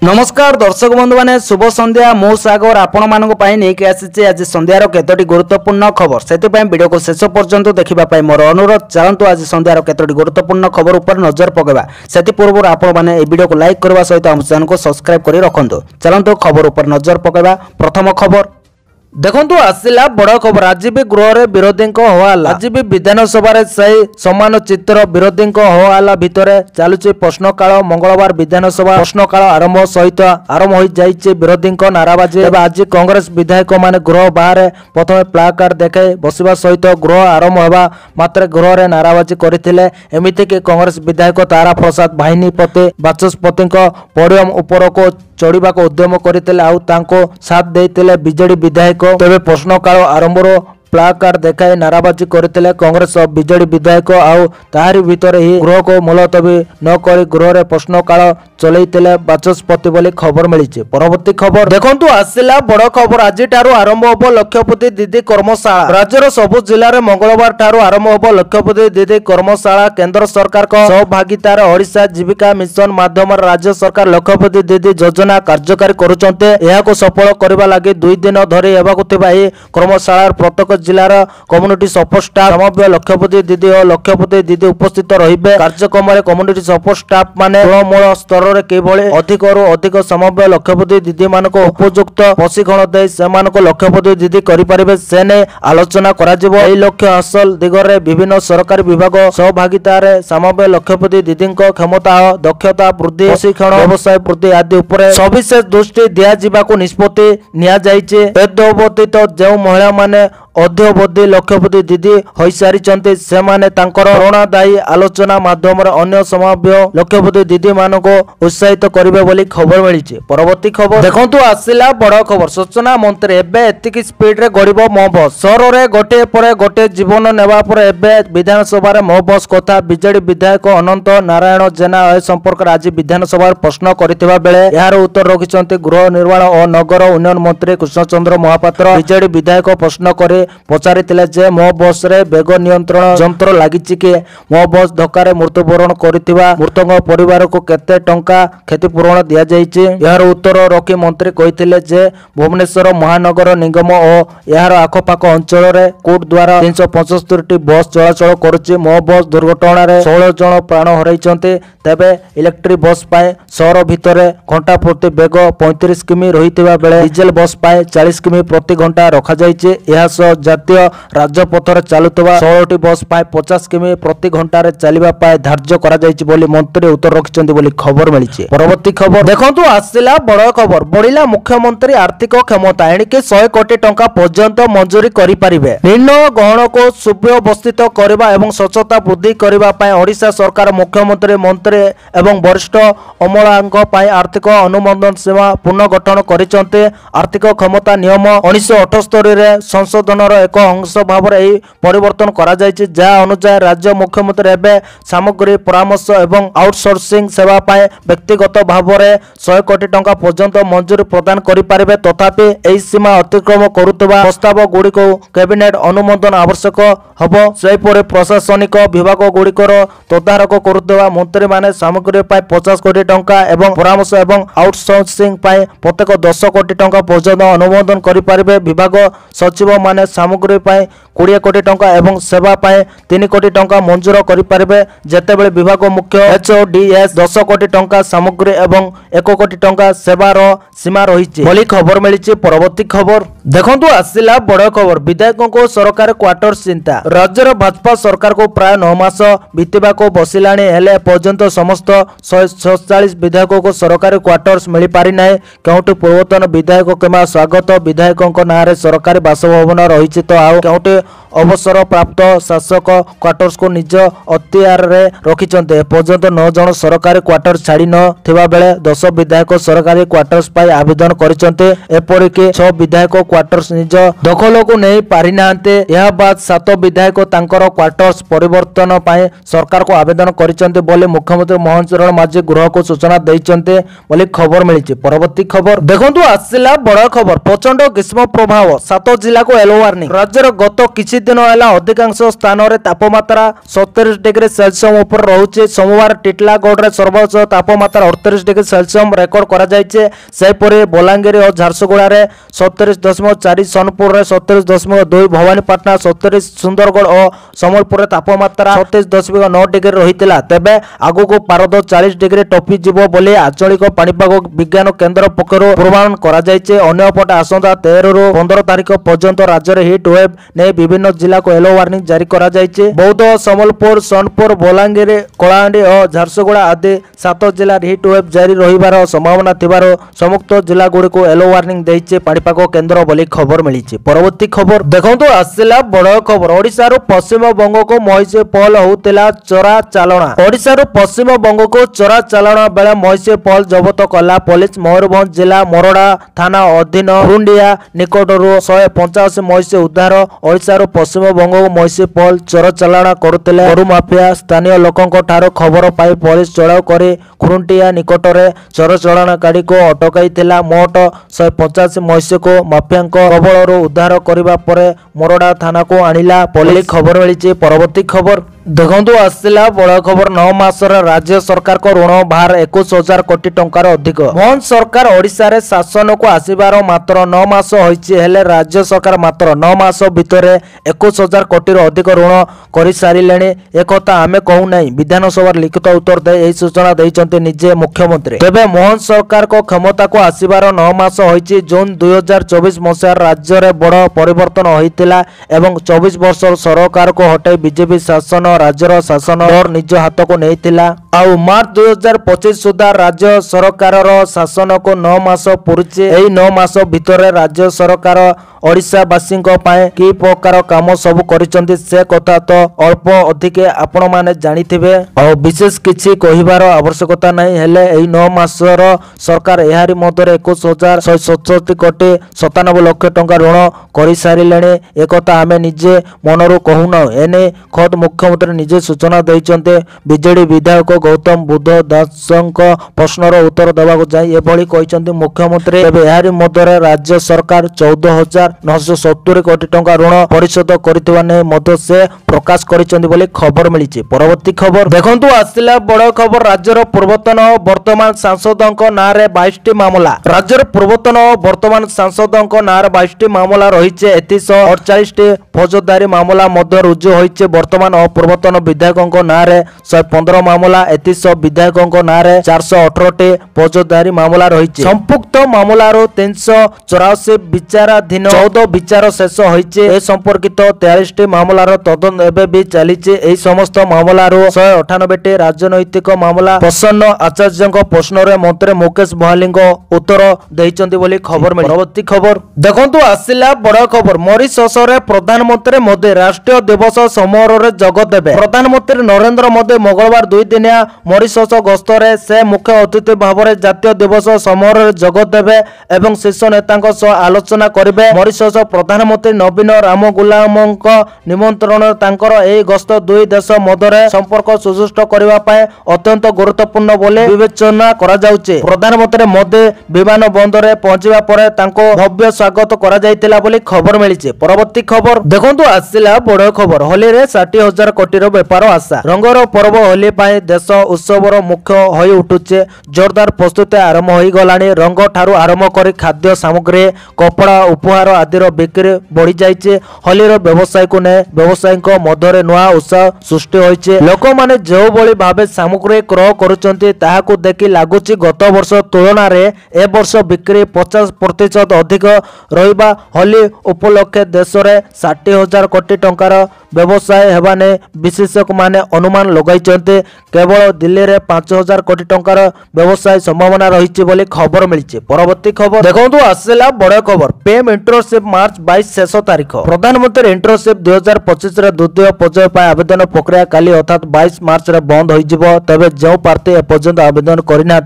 नमस्कार दर्शक बंधु मैंने शुभ संध्या मो सागर आपण मानक नहीं आसी आज संध्यार केतोटी गुरुत्वपूर्ण खबर से वीडियो को शेष पर्यंत देखा मोर अनुरोध चलतु आज संध्यार केतोटी गुरुत्वपूर्ण खबर उपर नजर पकेबा से पूर्व आपण मैंने वीडियो को लाइक करने सहित हम चैनल को सब्सक्राइब कर रखु चलतु खबर उपर नजर पकेबा। प्रथम खबर देखंतु आसिला बड़ खबर आज भी गृह रे विरोधी हवाला आज भी विधानसभा सही समान चित्र विरोधी हवाला भितर चलुचे प्रश्नकाल मंगलवार विधानसभा प्रश्नकाल आरंभ सहित आरंभ हो जाइए विरोधी नाराबाजी। आज कांग्रेस विधायक माने गृह बाहर प्रथम प्लाकार्ड देखाई बसवा सहित गृह आरंभ होगा मात्र गृह रे नाराबाजी करथिले। एमिति कि कांग्रेस विधायक तारा प्रसाद बाहिनीपति बाचस्पति पोडियम उपर को चढ़ा उद्यम करते साथ देते बीजेडी विधायक तेरे प्रश्नकाल आरंभ प्लाकार्ड देखाई नाराबाजी करते कांग्रेस और बीजेडी विधायक आउ ताहारी भितर ही गृह को मुलतवी न करी गृह रे प्रश्नकाल चलते बाचस्पति बोली खबर मिली। परवर्ती खबर देखंतु आसिला बड़ खबर आज आरंभ होब लक्षपति दीदी कर्मशाला राज्यर सबु जिले में मंगलवार ठारू आरंभ होब लक्षपति दीदी कर्मशाला केंद्र सरकार सहभागितार ओडिशा जीविका मिशन माध्यम राज्य सरकार लक्षपति दीदी योजना कार्यकारी करुछन्ते। सफल करने लगी 2 दिन धरी हेबाकुथिबा एही कर्मशाला प्रत्येक जिलार कम्युनिटी सपोर्ट स्टाफ समव्य लक्षपति दीदी और लक्षपति दीदी उपस्थित रहिबे। कार्यक्रम में कम्युनिटी सपोर्ट स्टाफ माने तृणमूल स्तर में किभली अधिक अधिक समव्य लक्षपति दीदी मानक उपयुक्त प्रशिक्षण दे सेमानक लक्षपति दीदी करिपारिबे से ने आलोचना कराजिबो। एही लक्ष्य हासिल दिगरे विभिन्न सरकारी विभाग सहभागितार समव्य लक्षपति दीदी क्षमता दक्षता वृद्धि प्रशिक्षण व्यवसाय वृद्धि आदि उपर सविशेष दृष्टि दिया जिबाकु निष्पत्ति निया जाइछे। एतद्व्यतीत जो महिला माने अध्यवधि लक्षपति दीदी हो सारी से प्रेरणादायी आलोचना माध्यम अन्य समाव्य लक्षपति दीदी मान को उत्साहित करेंगे बोली खबर मिली। परवर्ती खबर देखंतु आसिला बड़ खबर सूचना मंत्री एबे एतिकी स्पीड रे गड़िब मो बस सहर में गोटे पर गोटे जीवन नेबा पर एबे विधानसभा मो बस कथा बीजेडी विधायक अनंत नारायण जेना ए संपर्क आज विधानसभा प्रश्न करथिबा बेले यार उत्तर रखिसंते गृह निर्माण और नगर उन्नयन मंत्री कृष्णचंद्र महापात्र। बीजेडी विधायक प्रश्न करे पचारि जे मो बस रे बेग नियंत्रण यंत्र लगी कि मो बस धक्का मृत्युवरण करथिबा मृतक परिवार को केते टंका क्षतिपूरण दिया जाइछि। यार उत्तर रखी मंत्री कहिथिले जे भुवनेश्वर महानगर निगम और यार आखपाख अंचल रे कोर्ट द्वारा 375 टी बस चलाचल करुछि। मो बस दुर्घटना रे 16 जन प्राण हरैछन्ते। तेबे इलेक्ट्रिक बस पाए शहर भितर घंटा प्रति बेग 35 किमी रहितबा बेले डीजेल बस पाए 40 किमी प्रति घंटा रखा जाइछि। जातीय राजपथर चलुवा 16 बस पाए 50 किमी प्रति घंटा चलवा पाए धार्य करा मंत्री उत्तर रखिंट बोली खबर मिली। परवर्ती खबर देखंतु आसिला बड़ खबर बढ़िला मुख्यमंत्री आर्थिक क्षमता एणिके 100 कोटी टंका पर्यंत मंजूरी करिपारिबे। निर्णय ग्रहण को सुव्यवस्थित करबा एवं स्वच्छता वृद्धि करबा पाए ओडिशा सरकार मुख्यमंत्री मंत्री एवं वरिष्ठ अमलांक पाए आर्थिक अनुमोदन सेवा पुनर्गठन करिसंते। आर्थिक क्षमता नियम 1978 रे संशोधन एक अंश भाव परिवर्तन करा जायछि। जहा अनुसार राज्य मुख्यमंत्री एवं सामग्री परामर्श एवं आउटसोर्सिंग सेवा पाए व्यक्तिगत भाव में 100 कोटी टंका पर्यंत मंजूरी प्रदान करिपारिबे। तथापि एही सीमा अतिक्रम करुवा प्रस्ताव गुड़िक कैबिनेट अनुमोदन आवश्यक हबो। सेहिपरि प्रशासनिक विभाग गुड़िकर तदारख करुवा मंत्री माने सामग्री पाए 50 कोटी टंका एवं परामर्श एवं आउटसोर्सिंग पाए प्रत्येक 10 कोटी टंका पर्यंत अनुमोदन करिपारिबे। विभाग सचिव माने सामग्री पाए 20 कोटी टंका एवं सेवा पाए 3 कोटी टंका मंजूर करिपारिबे। जेतेबेले विभाग मुख्य एचओडीएस 10 कोटी टंका सामग्री एवं 1 कोटी टंका सेवार सीमा रही बोली खबर मिली। परवर्ती खबर देखंतु आसिला बड़ खबर विधायकों को सरकार क्वार्टर्स चिंता राज्यर भाजपा सरकार को प्राय 9 मास बीतवा को बसिलाणी हेले पर्यंत समस्त 147 विधायकों को सरकारी क्वार्टर्स मिल पारि नाही। केउटी पूर्वतन विधायक केमा स्वागत विधायकों नारे सरकारी बासभवन रही तो आउ केउटी अवसर प्राप्त शासक क्वार्टर्स को निज अख्तियार रे रखिचंते। पर्यंत 9 जन सरकारी क्वार्टर्स छाड़ी न थिबा बेले 10 विधायक सरकारी क्वार्टर्स पाई आवेदन करिचंते। एपरिके 6 विधायक क्वार्टर्स निज दखल को नहीं पारि नांते। यह बाद 7 विधायक तांकर क्वार्टर्स परिवर्तन पाए सरकार को आवेदन करिचंते बोले मुख्यमंत्री मोहन चरण माझी गृह को सूचना दैचंते बोली खबर मिली। परवर्ती खबर देखंतु आसिला बड़ खबर प्रचंड ग्रीष्म प्रभाव 7 जिला को येलो वार्निंग। राज्यर गत किछि दिन हैला अधिकांश स्थान रे तापमात्रा 37 डिग्री सेल्सियस ऊपर रहुचे। सोमवार टिटलागढ़ रे सर्वोच्च तापमात्रा 38 डिग्री सेल्सियस रेकर्ड करा जायचे। सेपरि बलांगीर और झारसुगुड़ा रे 37.4, सोनपुर रे 37.2, भवानीपाटना 37, सुंदरगढ़ और संबलपुर रे तापमात्रा 37.9 डिग्री रहितला। तेबे आगु को पारद 40 डिग्री टपी जीवो बोली आंचलिक पाणीपाग विज्ञान केन्द्र पक्षरु पूर्वानुमान करा जायचे। अन्यपटे आसंता 13 रु 15 तारिख पर्यंत राज्य रे हिट वेव ने विभिन्न जिला को येलो वार्निंग जारी करा जायचे। बौद्ध, संबलपुर, सोनपुर, बलांगीर, कलाहांडी और झारसुगुड़ा आदि 7 जिला हिट वेव जारी रहिबार संभावना थिबारो समस्त जिला गुडी को येलो वार्निंग देइचे पाणीपाग केन्द्र बोली खबर मिलिছে। परवर्ती खबर देखंतु आसिला बड़ खबर। ओडिसा रु पश्चिम बंग को महिषी पहल होउतिला चोरा चालाना। ओडिसा रु पश्चिम बंग को चोरा चालाना बेले महिषी पहल जबत कला पुलिस। मयूरभंज जिला मोरडा थाना अधीन हुरुंडिया निकटरू 185 महिषी उद्धार। ओडिसा रु पश्चिम बंग को महिषी पहल चोरा चालाना करुतिले गरु माफिया। स्थानीय लोकंक ठारो खबर पाई पुलिस चढ़ाऊ करी खुरुंटिया निकटरे चोर चालानकारी को अटकाइथिला। मोट 185 महिषी को माफियांक कबलरू उद्धार करबा परे मोरडा थाना को आनिला पुलिस खबर मिली। परवर्ती खबर देखंतु आसिला बड़ खबर। 9 मास राज्य सरकार को ऋण भार 21,000 कोटी टंकार अधिक। मोहन सरकार ओडिशा रे शासन को आसीबार मात्र 9 मास होइछि, हेले राज्य सरकार मात्र 9 मास भितरे 21,000 कोटी अधिक ऋण करि सारिलेनी। एकथा आमे कहू नै। विधानसभा लिखित उत्तर दे एही सूचना दैचंती निजे मुख्यमंत्री। तेबे मोहन सरकार को क्षमता को आसीबार 9 मास होइछि। जून 2024 मसिया राज्य रे बड़ परिवर्तन होइतिला एवं 24 वर्ष सरकार को हटाई बीजेपी शासन राज्यर शासन निज हाथ को नहीं। आउ मार्च 2025 सुधा राज्य सरकार शासन को 9 मास पूर्चे। एही 9 मास भितर राज्य सरकार ओडिशावासी कि प्रकार काम सब करिसंती से कथा तो अल्प अधिक आपण माने जानिथिबे और विशेष किछि कहिबार आवश्यकता नहीं। हेले एही 9 मास सरकार एहारी मध्य 21,167 कोटी 97 लाख टंका ऋण करि सारिलेनी। एकथा आमे निजे मनरु कहूना। एने खत मुख्यमंत्री निजे सूचना दैचंते। बीजेडी विधायक गौतम बुद्ध दासଙ୍କ प्रश्नर उत्तर देबाक जाई एभली कहिसंती मुख्यमंत्री। एबे एहारी मध्य राज्य सरकार 14,970 कोटी टंका ऋण परिशोध करितबा नै मध्य से प्रकाश करिसंती बोली खबर मिलिছে। परवर्ती खबर देखंतु आसिला बड़ खबर। राज्यर पूर्वतन और वर्तमान सांसदଙ୍କ नारे 22टी मामला। राज्यर पूर्वतन और वर्तमान सांसदଙ୍କ नारे 22टी मामला रहिছে। एति 48टी फौजदारी मामला मध्य रुजु होइছে। वर्तमान और पूर्वतन विधायकों नारे 115 मामला। एति विधायकों नारे 418टी फौजदारी मामला रही। संपुक्त मामलार 384 विचाराधीन 14 विचार शेष होइছে। ए संपर्कित 43टी मामलार तदंत एबे भी चलीছে। एही समस्त मामलार 198टी राजनैतिक मामला। प्रसन्न आचार्य प्रश्न मंत्री मुकेश बहाली उत्तर देइचंती बोली खबर मिली। परवर्ती खबर देखंतु आसिला बड़ खबर। मॉरिशस रे प्रधानमंत्री मोदी राष्ट्रीय दिवस समारोह रे जग देबे। प्रधानमंत्री नरेंद्र मोदी मंगलवार 2 दिनिया मॉरिशस गस्तरे से मुख्य अतिथि भाव में जातीय दिवस समारोह जग देबे एवं शीर्ष नेतांक सह आलोचना करिवे। मॉरिशस प्रधानमंत्री नवीन रामगुलामଙ୍କ निमंत्रण तांकर एही गस्त दुई देश मध्य संपर्क सुदृढ़ करबा पय अत्यंत गुरुत्वपूर्ण बोले विवेचना करा जाउचे। प्रधानमंत्री मोदी विमान बंदर पहुंचबा परे तांको भव्य स्वागत करा जायतिला बोली खबर मिलिছে। परवर्ती खबर देखंतु आसिला बड़ खबर। होली रे 60,000 कोटी बेपार आशा। रंगर पर्व होली पाई देश उत्सवर मुख्य होई उठुचे। जोरदार प्रस्तुति आरंभ होई गलानी। रंग ठारू आरंभ करी खाद्य सामग्री कपड़ा उपहार आदि बिक्री बढ़ी जाइए। होली व्यवसाय को ने व्यवसायी मध्य नुआ उत्साह सृष्टि होइছে। लोक माने जो भली भाबे सामग्री क्रय करुचंती ताहाकु देखि लागुची गत वर्ष तुलना रे ए वर्ष बिक्री 50% अधिक रहिबा। होली उपलक्षे देश रे 60,000 कोटी टंकार व्यवसाय हेबाने विशेषज्ञ माने अनुमान लगाइचंते। केवल दिल्ली रे 5,000 कोटी टंकार व्यवसाय संभावना रही बोली खबर मिली। परवर्ती खबर देखंतु आसिला बड़ खबर। पीएम इंटर्नशिप मार्च 22 शेष तारीख। प्रधानमंत्री इंटर्नशिप 2025 रे द्वितीय पर्याय पर आवेदन प्रक्रिया काली अर्थात 22 मार्च रे बंद हो तेबे जो प्रार्थी एपर्यंत आवेदन करना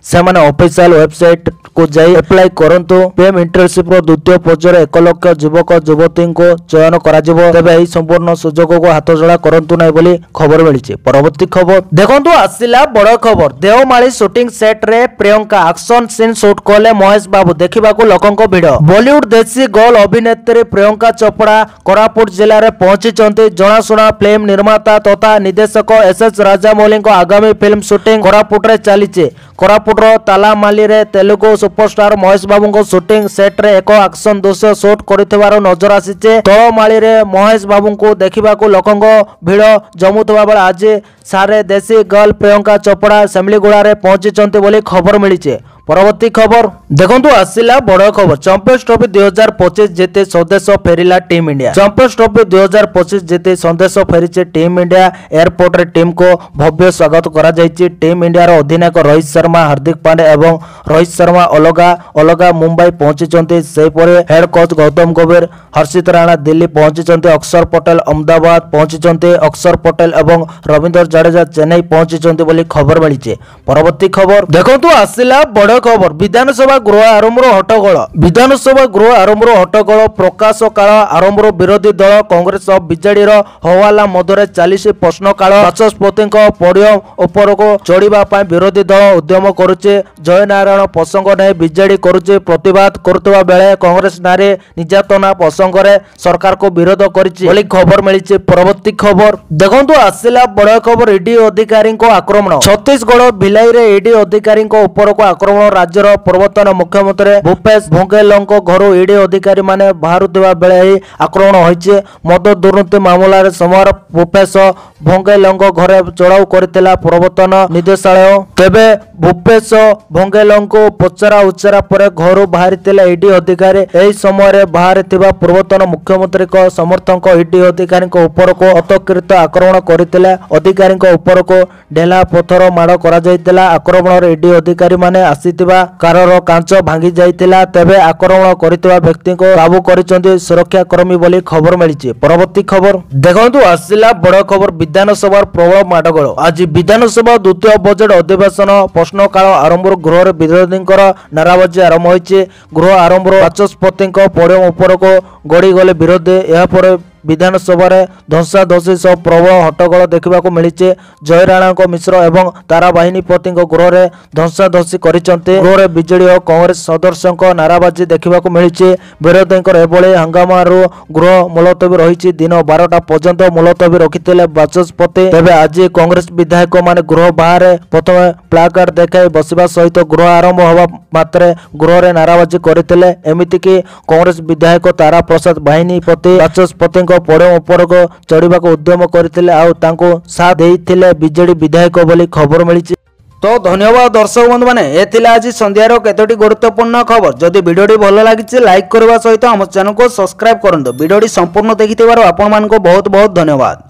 से ऑफिशियल वेबसाइट को जाई अप्लाई करंतु पीएम इंटर्नशिप रो द्वितीय पर्याय 1 लाख युवक युवती को चयन करा जिवो तेबे एही संपूर्ण सुजोग को हाथजोड़ा करंतु नै बोली खबर मिली। परवर्ती खबर देखंतु आसिला बड़ खबर देवमाली शूटिंग सेट रे प्रियंका एक्शन सीन शूट कले महेश बाबू देखा लोकों भिड़ बॉलीवुड देशी गर्ल अभिनेत्री प्रियंका चोपड़ा कोरापुट जिले में पहुंची जनाशुना फिल्म निर्माता तथा निर्देशक एसएस राजामौली आगामी फिल्म शूटिंग कोरापुट रे चली कोरापुटर तालामाली रे तेलुगु सुपरस्टार महेश बाबू शूटिंग सेट रे एक एक्शन दृश्य शूट कर नजर आसी तलमाली रे महेश बाबू को देखा लोकों भिड़ जमुवा बेले आज सारे देशी गर्ल प्रियंका चोपड़ा सेमलीगुड़ा रे पहुंची खबर मिली। परवर्ती खबर देखंतु आसिला बड़ खबर चैंपियंस ट्रॉफी 2025 जीते स्वदेश फेरिला टीम इंडिया। चैंपियंस ट्रॉफी 2025 जीते स्वदेश फेरी टीम इंडिया एयरपोर्ट रे टीम को भव्य स्वागत करा जायछि। टीम इंडिया रो अधिनायक रोहित शर्मा हार्दिक पांड्या एवं रोहित शर्मा अलगा मुंबई पहुंची से हेड कोच गौतम गंभीर हर्षित राणा दिल्ली पहुंची अक्षर पटेल अहमदाबाद पहुंची अक्षर पटेल एवं रविंद्र जडेजा चेन्नई पहुंची खबर मिली। परवर्ती खबर देखंतु आसिला बड़ खबर विधानसभा गृह आरंभ हट्टगोल विधानसभा गृह आरंभ हट्टगोल प्रकाश काल आरंभ विरोधी दल कांग्रेस और बीजेडी हवाला मध्य चली प्रश्नकाल बाचस्पति पडियम उपर को चढ़ा विरोधी दल उद्यम करुचे जय नारायण प्रसंग नहीं बीजेडी करुचे प्रतिवाद करुवा बेले कांग्रेस नारे निर्यातना प्रसंग में सरकार को विरोध कर खबर मिली। परवर्ती खबर देखंतु आसिला बड़ खबर ईडी अधिकारी आक्रमण छत्तीसगढ़ भिलाई रे ईडी अधिकारी उपर को आक्रमण राज्यर पूर्वतन मुख्यमंत्री भूपेश बघेल घर ईडी अधिकारी माने बाहरुवा बेले ही आक्रमण होइछे। मद दुर्नीति मामला सोमवार भूपेश बघेल घरे चढ़ाऊ करथिला पूर्वतन निर्देशालय तेबे भूपेश बघेल को पचरा उचरा पर घर बाहरी ईडी अधिकारी एही समय बाहर पूर्वतन मुख्यमंत्री समर्थक ईडी अधिकारी उपर को अतर्कित आक्रमण करथिले। अधिकारी उपर को ढेला पत्थर माड़ करा जायतिला। आक्रमण ईडी अधिकारी माने आसीतिबा कारर कांच भांगी जायतिला तेबे आक्रमण करथिबा व्यक्ति को काबू करिसंती सुरक्षाकर्मी बोली खबर मिली। परवर्ती खबर देखंतु आसिला बड़ खबर विधानसभा प्रबल माडगोल आज विधानसभा द्वितीय बजेट अधिवेशन प्रश्नकाल आरंभ गृह विरोधी नाराबाजी आरंभ होइछे। गृह आरंभ बाचस्पति पडियम उपर को गड़ी गले विरोधी यापर विधानसभा धंसाधसी सह प्रबल हट्टगोल देखा मिली। जय राणा मिश्र एवं तारा बाहिनीपति गृह में धंसाधसी गृह बीजेडी और कांग्रेस सदस्य नाराबाजी देखा मिली। विरोधी एभली हंगामारू गृह मुलतवी रही दिन 12टा पर्यंत मुलतवी रखिते बाचस्पति तेज आज कांग्रेस विधायक मान गृह बाहर प्रथम प्लाकार्ड देखाई बसवा सहित गृह आरंभ होगा मात्रे गृह में नाराबाजी करते एमतीक कांग्रेस विधायक तारा प्रसाद बाहिनीपति बाचस्पति पड़े उपर को चढ़ा उद्यम करते साथ देते बीजेडी विधायक बोली खबर मिली। तो धन्यवाद दर्शक बंधु मैंने ये आज संध्यार केतोटी गुरुत्वपूर्ण खबर जदि वीडियो भल लगी लाइक करने सहित आम चैनल को सब्सक्राइब करूँ। वीडियो संपूर्ण देखि आपण मानको बहुत बहुत धन्यवाद।